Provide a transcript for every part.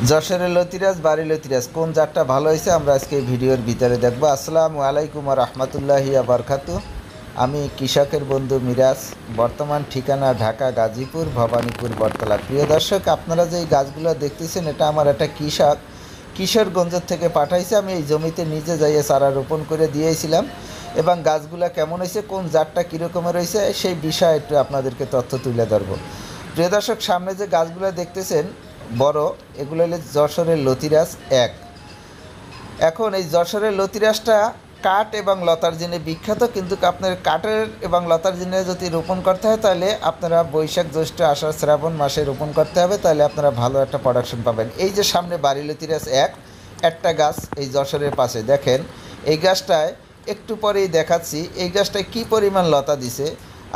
যশোরের লতিরাজ বাড়ি লতিরাজ কোন জাতটা ভালো হয়েছে আমরা আজকে এই ভিডিওর ভিতরে দেখবো। আসসালামু আলাইকুম রহমতুল্লাহি বারকাতু। আমি কৃষকের বন্ধু মিরাজ, বর্তমান ঠিকানা ঢাকা, গাজীপুর, ভবানীপুর, বটতলা। প্রিয় দর্শক, আপনারা যে এই গাছগুলো দেখতেছেন এটা আমার একটা কৃষক কিশোরগঞ্জ থেকে পাঠাইছে। আমি এই জমিতে নিজে যাইয়ে চারা রোপণ করে দিয়েছিলাম এবং গাছগুলো কেমন হয়েছে, কোন জাতটা কীরকমের হয়েছে সেই বিষয়ে একটু আপনাদেরকে তথ্য তুলে ধরবো। প্রিয় দর্শক, সামনে যে গাছগুলো দেখতেছেন বড়, এগুলো হলো যশোরের লতিরাজ এক। এখন এই যশোরের লতিরাজটা কাঠ এবং লতার জন্য বিখ্যাত, কিন্তু আপনার কাঠের এবং লতার জন্য যদি রোপণ করতে হয় তাহলে আপনারা বৈশাখ জ্যৈষ্ঠ আষাঢ় শ্রাবণ মাসে রোপণ করতে হবে, তাহলে আপনারা ভালো একটা প্রোডাকশন পাবেন। এই যে সামনে বাড়ি লতিরাজ এক একটা গাছ এই যশোরের পাশে দেখেন, এই গাছটায় একটু পরেই দেখাচ্ছি এই গাছটায় কী পরিমাণ লতা দিছে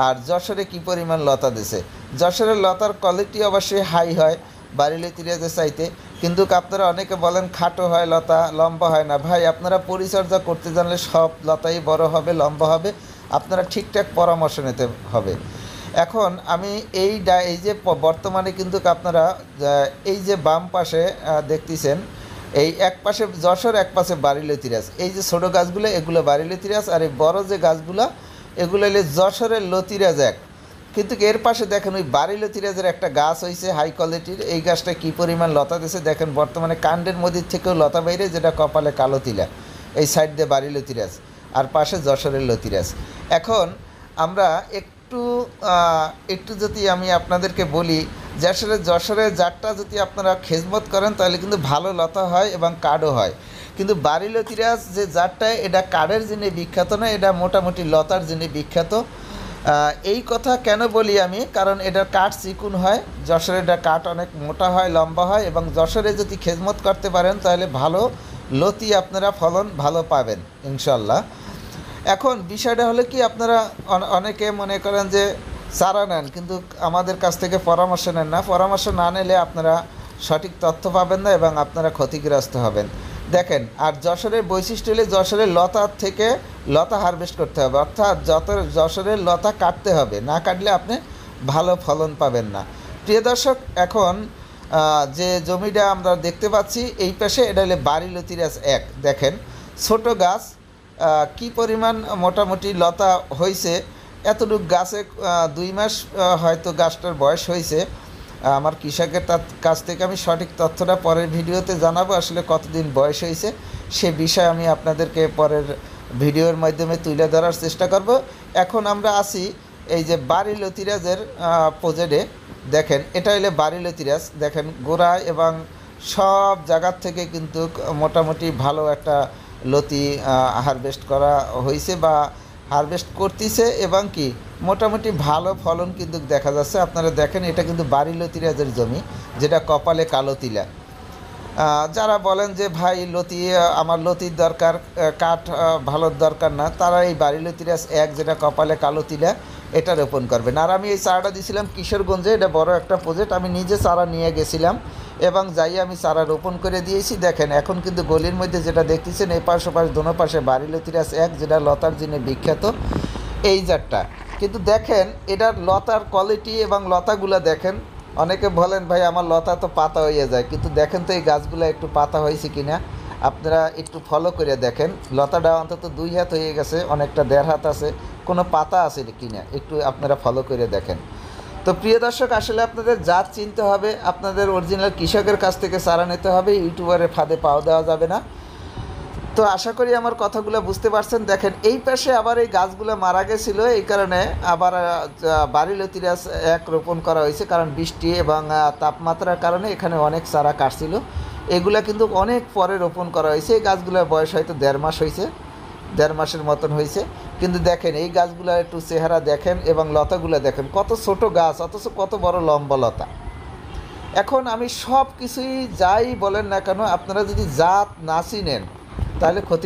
আর যশোরে কী পরিমাণ লতা দিছে। যশোরের লতার কোয়ালিটি অবশ্যই হাই হয় বাড়ি লতিরাজের চাইতে, কিন্তু আপনারা অনেকে বলেন খাটো হয় লতা, লম্বা হয় না। ভাই, আপনারা পরিচর্যা করতে জানলে সব লতাই বড় হবে, লম্বা হবে। আপনারা ঠিকঠাক পরামর্শ নিতে হবে। এখন আমি এই যে বর্তমানে কিন্তু আপনারা এই যে বাম পাশে দেখতেছেন, এই এক পাশে যশোর, এক পাশে বাড়ি লতিরাজ। এই যে ছোটো গাছগুলো এগুলো বাড়ি লতিরাজ, আর এই বড়ো যে গাছগুলো এগুলো হলে যশোরের লতিরাজ এক। কিন্তু এর পাশে দেখেন ওই বাড়ি লতিরাজের একটা গাছ হয়েছে হাই কোয়ালিটির। এই গাছটা কী পরিমাণ লতা দিয়েছে দেখেন, বর্তমানে কাণ্ডের মধ্যে থেকেও লতা বাইরে, যেটা কপালে কালো তিলা। এই সাইড দিয়ে বাড়ি লতিরাজ আর পাশে যশোরের লতিরাজ। এখন আমরা একটু যদি আমি আপনাদেরকে বলি যে আসলে যশোরের জাতটা যদি আপনারা খেজমত করেন তাহলে কিন্তু ভালো লতা হয় এবং কাঠও হয়। কিন্তু বাড়ি লতিরাজ যে জাতটা, এটা কাঠের জন্য বিখ্যাত না, এটা মোটামুটি লতার জন্য বিখ্যাত। এই কথা কেন বলি আমি, কারণ এটার কাঠ চিকুন হয়, যশোরে এটা কাঠ অনেক মোটা হয়, লম্বা হয়, এবং যশোরে যদি খেজমত করতে পারেন তাহলে ভালো লতি আপনারা ফলন ভালো পাবেন ইনশাল্লাহ। এখন বিষয়টা হলো কি, আপনারা অনেকে মনে করেন যে চারা নেন কিন্তু আমাদের কাছ থেকে পরামর্শ নেন না। পরামর্শ না নিলে আপনারা সঠিক তথ্য পাবেন না এবং আপনারা ক্ষতিগ্রস্ত হবেন। দেখেন, আর যশোরের বৈশিষ্ট্য হলে যশোরের লতার থেকে লতা হারভেস্ট করতে হবে, অর্থাৎ যশোরের লতা কাটতে হবে, না কাটলে আপনি ভালো ফলন পাবেন না। প্রিয় দর্শক, এখন যে জমিটা আমরা দেখতে পাচ্ছি এই পাশে, এটা হলে বাড়ি লতিরাজ এক। দেখেন ছোট গাছ, কি পরিমাণ মোটামুটি লতা হয়েছে। এতটুকু গাছে 2 মাস হয়তো গাছটার বয়স হয়েছে। আমার কৃষকের কাছ থেকে আমি সঠিক তথ্যটা পরের ভিডিওতে জানাবো, আসলে কতদিন বয়স হয়েছে সে বিষয়ে আমি আপনাদেরকে পরের ভিডিওর মাধ্যমে তুলে ধরার চেষ্টা করব। এখন আমরা আসি এই যে বাড়ি লতিরাজের প্রজেক্টে। দেখেন এটা হলে বাড়ি লতিরাজ, দেখেন গোড়া এবং সব জায়গার থেকে কিন্তু মোটামুটি ভালো একটা লতি হারভেস্ট করা হয়েছে বা হারভেস্ট করতেছে, এবং কি মোটামুটি ভালো ফলন কিন্তু দেখা যাচ্ছে। আপনারা দেখেন এটা কিন্তু বাড়ি লতিরাজের জমি, যেটা কপালে কালো তিলা। যারা বলেন যে ভাই লতি, আমার লতির দরকার, কাঠ ভালোর দরকার না, তারা এই বাড়ি লতিরাজ এক, যেটা কপালে কালো তিলা, এটা রোপণ করবেন। আর আমি এই চারাটা দিয়েছিলাম কিশোরগঞ্জে, এটা বড় একটা প্রজেক্ট, আমি নিজে চারা নিয়ে গেছিলাম এবং যাই আমি চারা রোপণ করে দিয়েছি। দেখেন এখন কিন্তু গলির মধ্যে যেটা দেখতেছেন এই পাশ ওপাশ দোনো পাশে বাড়ি লতিরাজ এক, যেটা লতার জন্য বিখ্যাত এই জাতটা। কিন্তু দেখেন এটার লতার কোয়ালিটি এবং লতাগুলো দেখেন, অনেকে বলেন ভাই আমার লতা তো পাতা হয়ে যায়, কিন্তু দেখেন তো এই গাছগুলো একটু পাতা হয়েছে কিনা, আপনারা একটু ফলো করে দেখেন। লতাটা অন্তত 2 হাত হয়ে গেছে, অনেকটা 1.5 হাত আছে, কোনো পাতা আছে কিনা একটু আপনারা ফলো করে দেখেন। তো প্রিয় দর্শক, আসলে আপনাদের জাত চিনতে হবে, আপনাদের অরিজিনাল কৃষকের কাছ থেকে চারা নিতে হবে, ইউটিউবারের ফাঁদে পাও দেওয়া যাবে না। তো আশা করি আমার কথাগুলো বুঝতে পারছেন। দেখেন এই পাশে আবার এই গাছগুলো মারা গেছিলো, এই কারণে আবার বাড়ি লতিরাজ এক রোপণ করা হয়েছে, কারণ বৃষ্টি এবং তাপমাত্রার কারণে এখানে অনেক চারা কাটছিল। এগুলা কিন্তু অনেক পরে রোপণ করা হয়েছে। এই গাছগুলোর বয়স হয়তো 1.5 মাস হয়েছে, 1.5 মাসের মতন হয়েছে। কিন্তু দেখেন এই গাছগুলো একটু চেহারা দেখেন এবং লতাগুলো দেখেন, কত ছোট গাছ অথচ কত বড় লম্বা লতা। এখন আমি সব কিছুই যাই বলেন না কেন, আপনারা যদি জাত না চিনেন তাহলে ক্ষতি।